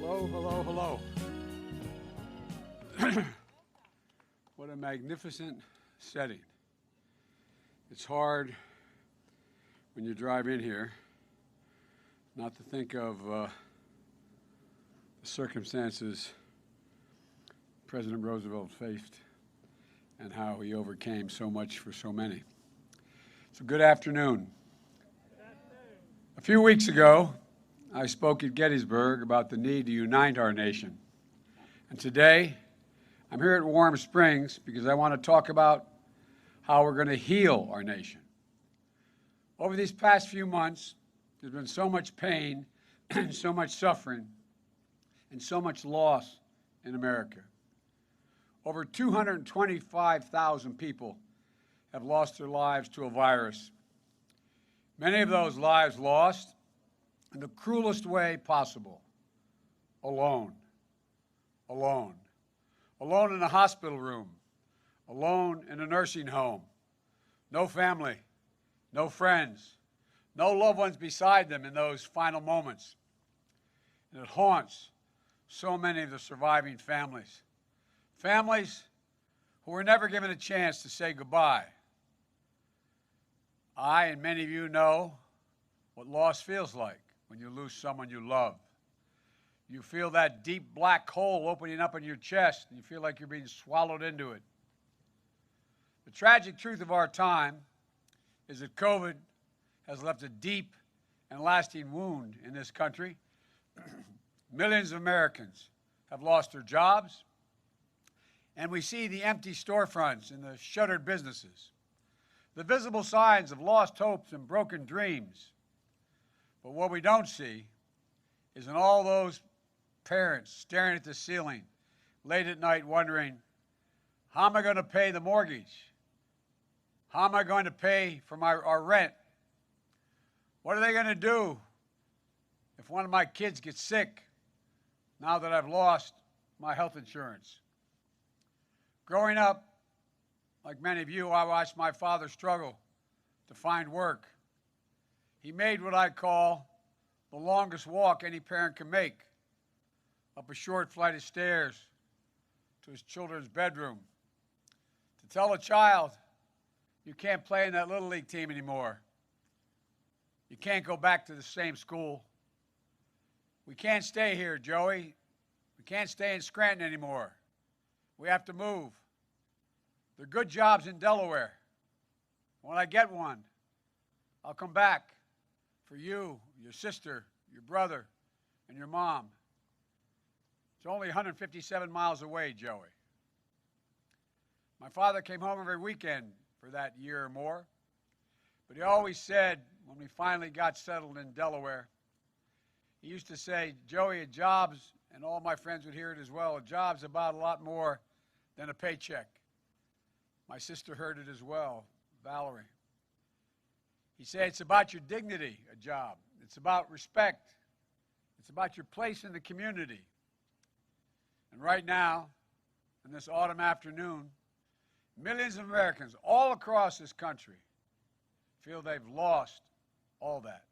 Hello, hello, hello. What a magnificent setting. It's hard when you drive in here not to think of the circumstances President Roosevelt faced and how he overcame so much for so many. So good afternoon. A few weeks ago, I spoke at Gettysburg about the need to unite our nation. And today, I'm here at Warm Springs because I want to talk about how we're going to heal our nation. Over these past few months, there's been so much pain, so much suffering, and so much loss in America. Over 225,000 people have lost their lives to a virus. Many of those lives lost in the cruelest way possible, alone. Alone in a hospital room, alone in a nursing home, no family, no friends, no loved ones beside them in those final moments. And it haunts so many of the surviving families. Families who were never given a chance to say goodbye. I and many of you know what loss feels like when you lose someone you love. You feel that deep black hole opening up in your chest, and you feel like you're being swallowed into it. The tragic truth of our time is that COVID has left a deep and lasting wound in this country. Millions of Americans have lost their jobs, and we see the empty storefronts and the shuttered businesses, the visible signs of lost hopes and broken dreams. But what we don't see is in all those parents staring at the ceiling late at night wondering, how am I going to pay the mortgage? How am I going to pay for our rent? What are they going to do if one of my kids gets sick now that I've lost my health insurance? Growing up, like many of you, I watched my father struggle to find work. He made what I call the longest walk any parent can make, up a short flight of stairs to his children's bedroom. To tell a child, you can't play in that Little League team anymore. You can't go back to the same school. We can't stay here, Joey. We can't stay in Scranton anymore. We have to move. There are good jobs in Delaware. When I get one, I'll come back for you, your sister, your brother, and your mom. It's only 157 miles away, Joey. My father came home every weekend for that year or more, but he always said, when we finally got settled in Delaware, he used to say, Joey, a job's, and all my friends would hear it as well, a job's about a lot more than a paycheck. My sister heard it as well, Valerie. He said, it's about your dignity, a job. It's about respect. It's about your place in the community. And right now, in this autumn afternoon, millions of Americans all across this country feel they've lost all that.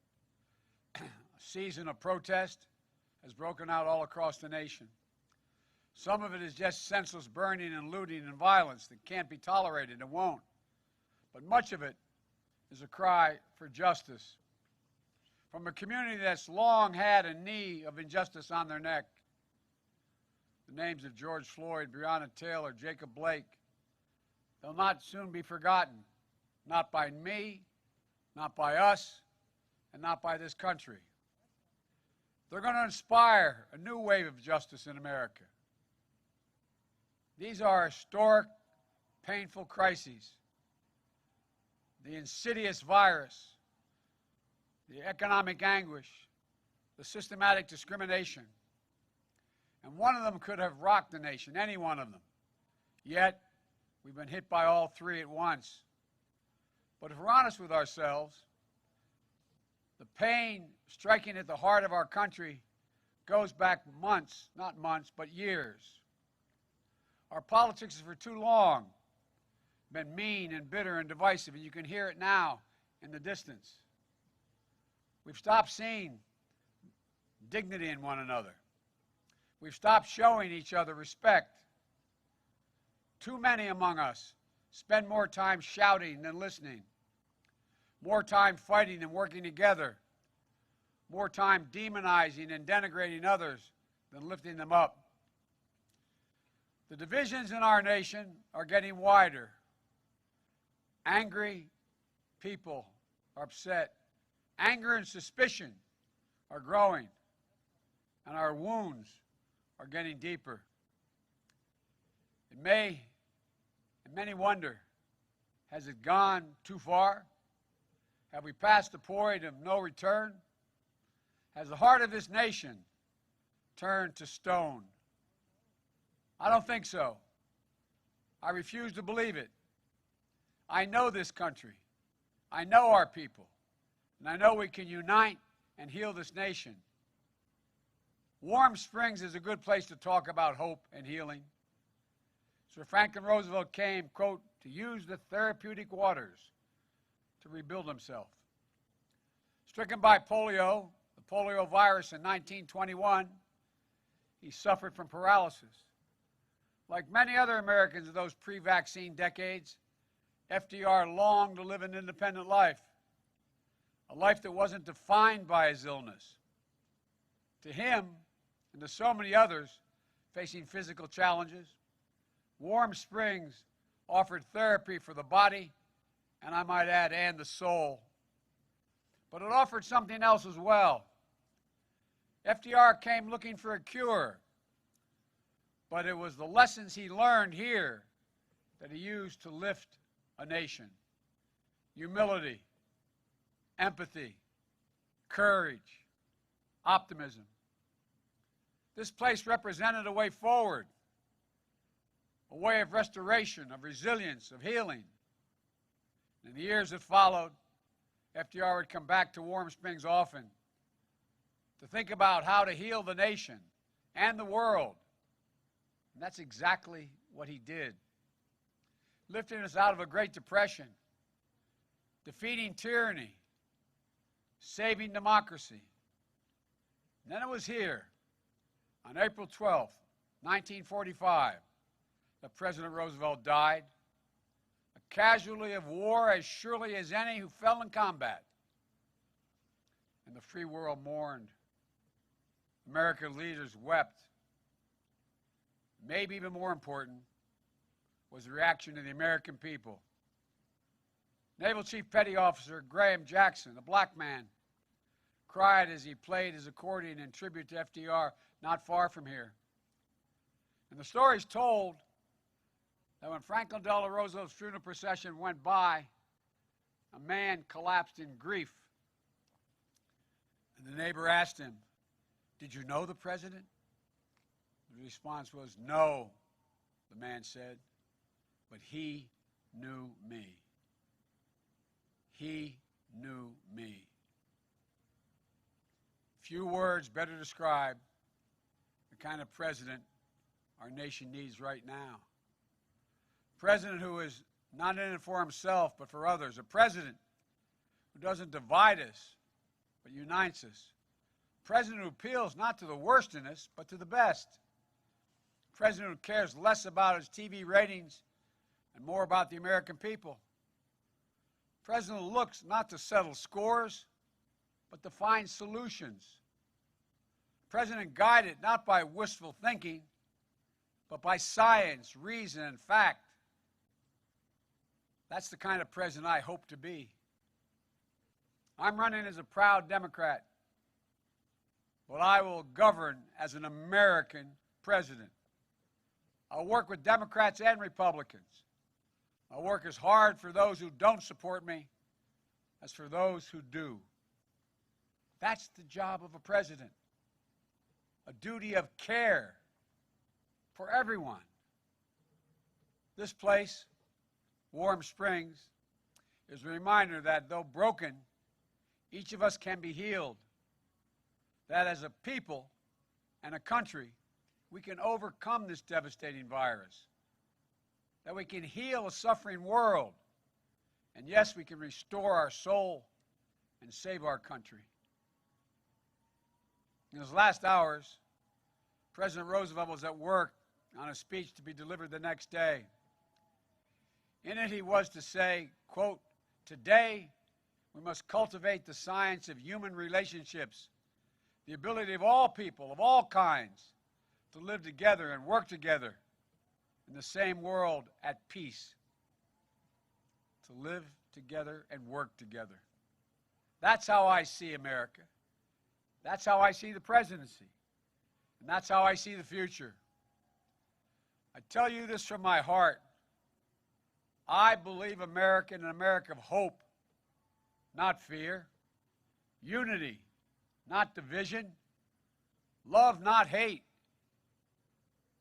A season of protest has broken out all across the nation. Some of it is just senseless burning and looting and violence that can't be tolerated and won't. But much of it is a cry for justice from a community that's long had a knee of injustice on their neck. The names of George Floyd, Breonna Taylor, Jacob Blake, they'll not soon be forgotten, not by me, not by us, and not by this country. They're going to inspire a new wave of justice in America. These are historic, painful crises. The insidious virus, the economic anguish, the systematic discrimination. And one of them could have rocked the nation, any one of them. Yet, we've been hit by all three at once. But if we're honest with ourselves, the pain striking at the heart of our country goes back months, not months, but years. Our politics has for too long been mean and bitter and divisive, and you can hear it now in the distance. We've stopped seeing dignity in one another. We've stopped showing each other respect. Too many among us spend more time shouting than listening, more time fighting than working together, more time demonizing and denigrating others than lifting them up. The divisions in our nation are getting wider. Angry people are upset. Anger and suspicion are growing, and our wounds are getting deeper. And many wonder, has it gone too far? Have we passed the point of no return? Has the heart of this nation turned to stone? I don't think so. I refuse to believe it. I know this country. I know our people. And I know we can unite and heal this nation. Warm Springs is a good place to talk about hope and healing. Sir Franklin Roosevelt came, quote, to use the therapeutic waters to rebuild himself. Stricken by polio, the polio virus in 1921, he suffered from paralysis. Like many other Americans of those pre-vaccine decades, FDR longed to live an independent life, a life that wasn't defined by his illness. To him, and to so many others facing physical challenges, Warm Springs offered therapy for the body, and I might add, and the soul. But it offered something else as well. FDR came looking for a cure, but it was the lessons he learned here that he used to lift a nation. Humility, empathy, courage, optimism. This place represented a way forward, a way of restoration, of resilience, of healing. In the years that followed, FDR would come back to Warm Springs often to think about how to heal the nation and the world. And that's exactly what he did. Lifting us out of a Great Depression, defeating tyranny, saving democracy. And then it was here, on April 12th, 1945, that President Roosevelt died, a casualty of war as surely as any who fell in combat. And the free world mourned. American leaders wept. Maybe even more important was the reaction of the American people. Naval Chief Petty Officer Graham Jackson, a black man, cried as he played his accordion in tribute to FDR not far from here. And the story's told that when Franklin Delano Roosevelt's funeral procession went by, a man collapsed in grief. And the neighbor asked him, "Did you know the president?" The response was, "No," the man said, "but he knew me. He knew me." Few words better describe the kind of president our nation needs right now. A president who is not in it for himself, but for others. A president who doesn't divide us, but unites us. A president who appeals not to the worst in us, but to the best. A president who cares less about his TV ratings and more about the American people. A president who looks not to settle scores, but to find solutions. A president guided not by wistful thinking, but by science, reason, and fact. That's the kind of president I hope to be. I'm running as a proud Democrat, but I will govern as an American president. I'll work with Democrats and Republicans. I'll work as hard for those who don't support me as for those who do. That's the job of a president. A duty of care for everyone. This place, Warm Springs, is a reminder that though broken, each of us can be healed. That as a people and a country, we can overcome this devastating virus. That we can heal a suffering world. And yes, we can restore our soul and save our country. In those last hours, President Roosevelt was at work on a speech to be delivered the next day. In it, he was to say, quote, "Today, we must cultivate the science of human relationships, the ability of all people, of all kinds, to live together and work together in the same world at peace." To live together and work together. That's how I see America. That's how I see the presidency. And that's how I see the future. I tell you this from my heart. I believe America in an America of hope, not fear. Unity, not division. Love, not hate.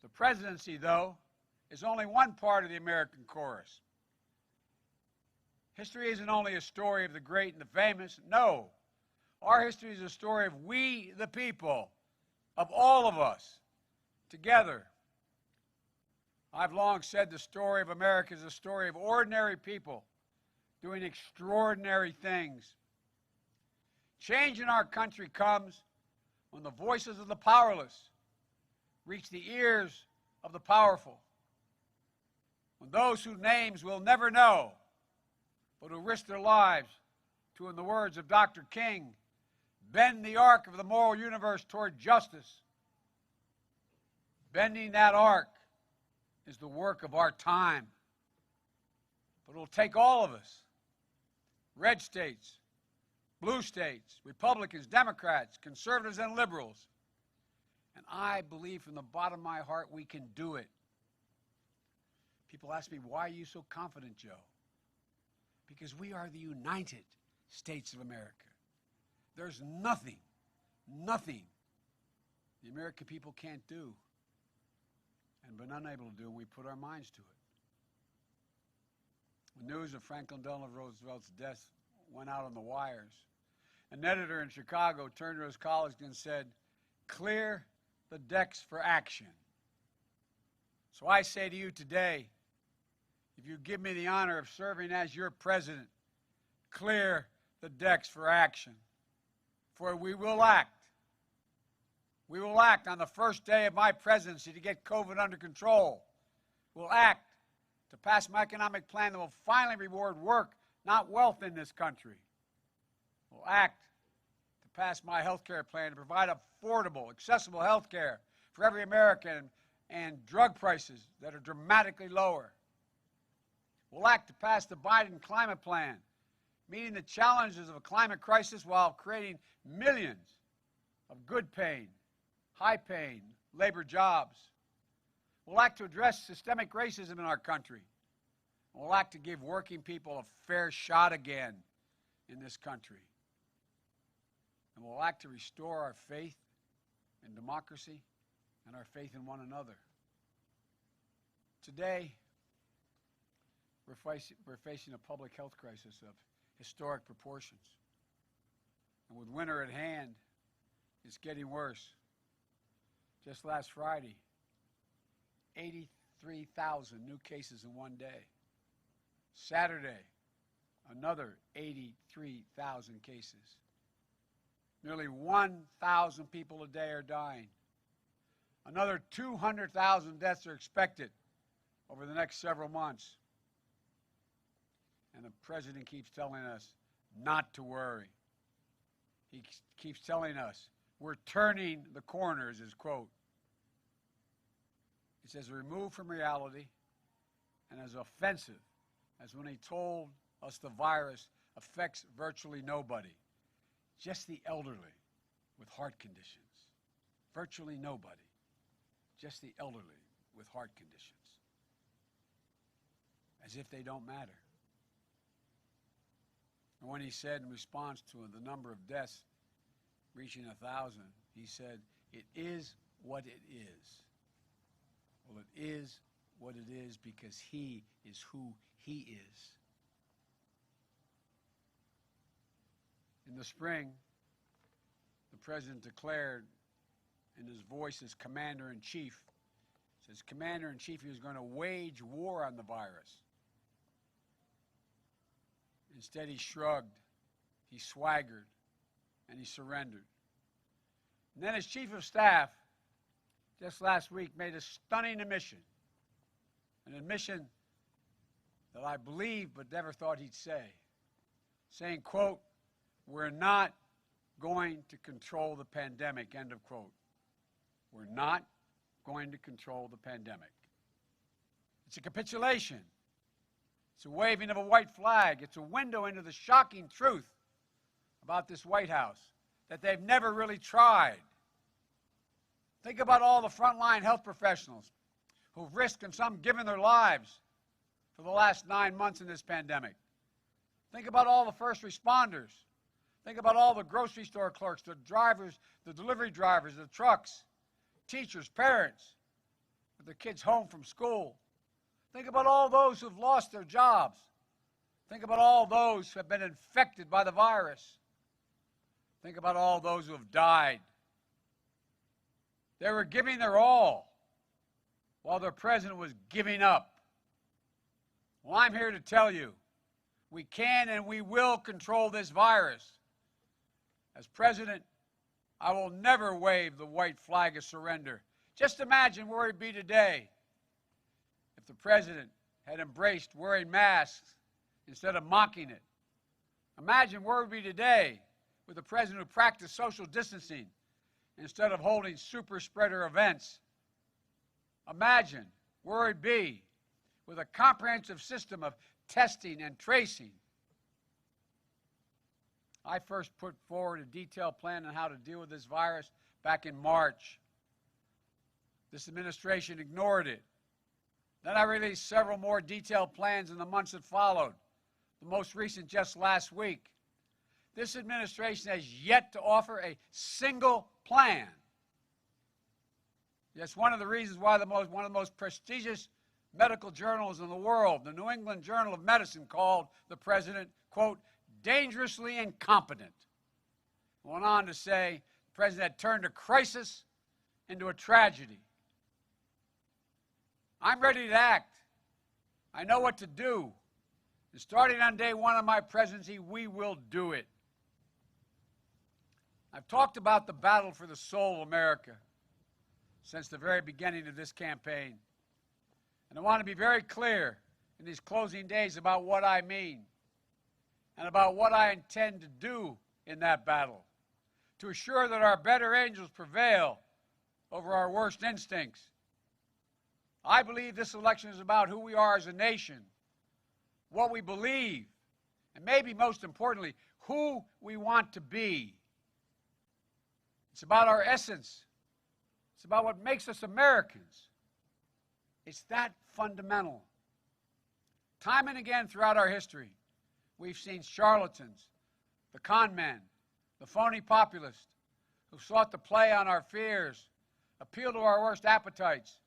The presidency, though, is only one part of the American chorus. History isn't only a story of the great and the famous. No. Our history is a story of we, the people, of all of us, together. I've long said the story of America is a story of ordinary people doing extraordinary things. Change in our country comes when the voices of the powerless reach the ears of the powerful. When those whose names we'll never know, but who risk their lives to, in the words of Dr. King, bend the arc of the moral universe toward justice. Bending that arc is the work of our time. But it'll take all of us, red states, blue states, Republicans, Democrats, conservatives, and liberals. And I believe from the bottom of my heart we can do it. People ask me, why are you so confident, Joe? Because we are the United States of America. There's nothing the American people can't do and been unable to do when we put our minds to it. The news of Franklin Delano Roosevelt's death went out on the wires. An editor in Chicago turned to his colleagues and said, "Clear the decks for action." So I say to you today, if you give me the honor of serving as your president, clear the decks for action. For we will act. We will act on the first day of my presidency to get COVID under control. We'll act to pass my economic plan that will finally reward work, not wealth in this country. We'll act to pass my health care plan to provide affordable, accessible health care for every American and drug prices that are dramatically lower. We'll act to pass the Biden climate plan, meeting the challenges of a climate crisis while creating millions of good-paying, high-paying labor jobs. We'll act to address systemic racism in our country. We'll act to give working people a fair shot again in this country. And we'll act to restore our faith in democracy and our faith in one another. Today, we're facing a public health crisis of historic proportions. And with winter at hand, it's getting worse. Just last Friday, 83,000 new cases in one day. Saturday, another 83,000 cases. Nearly 1,000 people a day are dying. Another 200,000 deaths are expected over the next several months. And the president keeps telling us not to worry. He keeps telling us we're turning the corner, is his quote. He says, removed from reality and as offensive as when he told us the virus affects virtually nobody, just the elderly with heart conditions. Virtually nobody, just the elderly with heart conditions. As if they don't matter. And when he said in response to the number of deaths reaching 1,000, he said, it is what it is. Well, it is what it is because he is who he is. In the spring, the president declared in his voice as commander-in-chief, says commander-in-chief, he was going to wage war on the virus. Instead, he shrugged, he swaggered, and he surrendered. And then as chief of staff, just last week made a stunning admission, an admission that I believed but never thought he'd say, saying, quote, "We're not going to control the pandemic," end of quote. We're not going to control the pandemic. It's a capitulation. It's a waving of a white flag. It's a window into the shocking truth about this White House, that they've never really tried. Think about all the frontline health professionals who've risked and some given their lives for the last 9 months in this pandemic. Think about all the first responders. Think about all the grocery store clerks, the drivers, the delivery drivers, the trucks, teachers, parents, with their kids home from school. Think about all those who've lost their jobs. Think about all those who have been infected by the virus. Think about all those who have died. They were giving their all while their president was giving up. Well, I'm here to tell you, we can and we will control this virus. As president, I will never wave the white flag of surrender. Just imagine where we'd be today if the president had embraced wearing masks instead of mocking it. Imagine where we'd be today with a president who practiced social distancing instead of holding super spreader events. Imagine where we'd be with a comprehensive system of testing and tracing. I first put forward a detailed plan on how to deal with this virus back in March. This administration ignored it. Then I released several more detailed plans in the months that followed, the most recent just last week. This administration has yet to offer a single plan. That's one of the reasons why one of the most prestigious medical journals in the world, the New England Journal of Medicine, called the president, quote, dangerously incompetent. Went on to say the president had turned a crisis into a tragedy. I'm ready to act. I know what to do. And starting on day one of my presidency, we will do it. I've talked about the battle for the soul of America since the very beginning of this campaign. And I want to be very clear in these closing days about what I mean and about what I intend to do in that battle to assure that our better angels prevail over our worst instincts. I believe this election is about who we are as a nation, what we believe, and maybe most importantly, who we want to be. It's about our essence. It's about what makes us Americans. It's that fundamental. Time and again throughout our history, we've seen charlatans, the con men, the phony populists who sought to play on our fears, appeal to our worst appetites,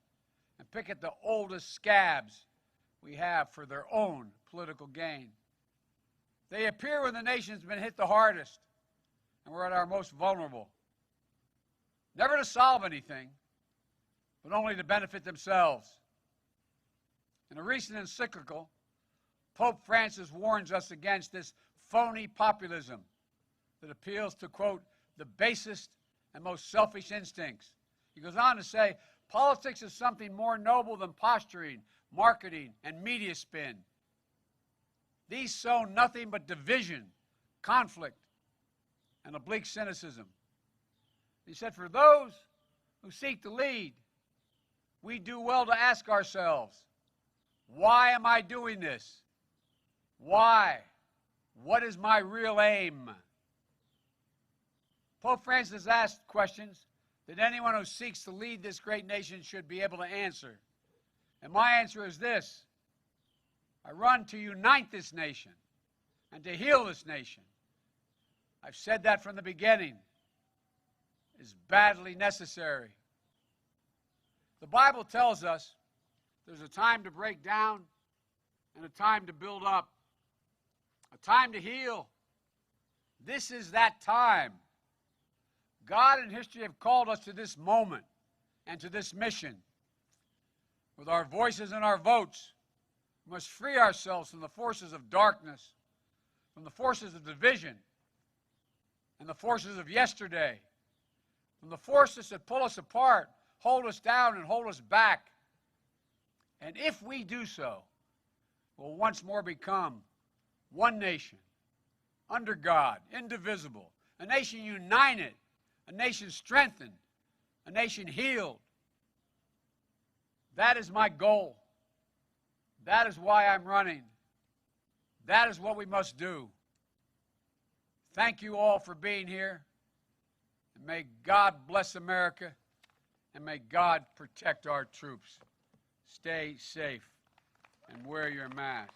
and pick at the oldest scabs we have for their own political gain. They appear when the nation's been hit the hardest and we're at our most vulnerable. Never to solve anything, but only to benefit themselves. In a recent encyclical, Pope Francis warns us against this phony populism that appeals to, quote, the basest and most selfish instincts. He goes on to say, politics is something more noble than posturing, marketing, and media spin. These sow nothing but division, conflict, and oblique cynicism. He said, for those who seek to lead, we do well to ask ourselves, why am I doing this? Why? What is my real aim? Pope Francis asked questions that anyone who seeks to lead this great nation should be able to answer. And my answer is this: I run to unite this nation and to heal this nation. I've said that from the beginning. Is badly necessary. The Bible tells us there's a time to break down and a time to build up, a time to heal. This is that time. God and history have called us to this moment and to this mission. With our voices and our votes, we must free ourselves from the forces of darkness, from the forces of division, and the forces of yesterday, from the forces that pull us apart, hold us down and hold us back. And if we do so, we'll once more become one nation, under God, indivisible, a nation united, a nation strengthened, a nation healed. That is my goal. That is why I'm running. That is what we must do. Thank you all for being here. And may God bless America, and may God protect our troops. Stay safe and wear your mask.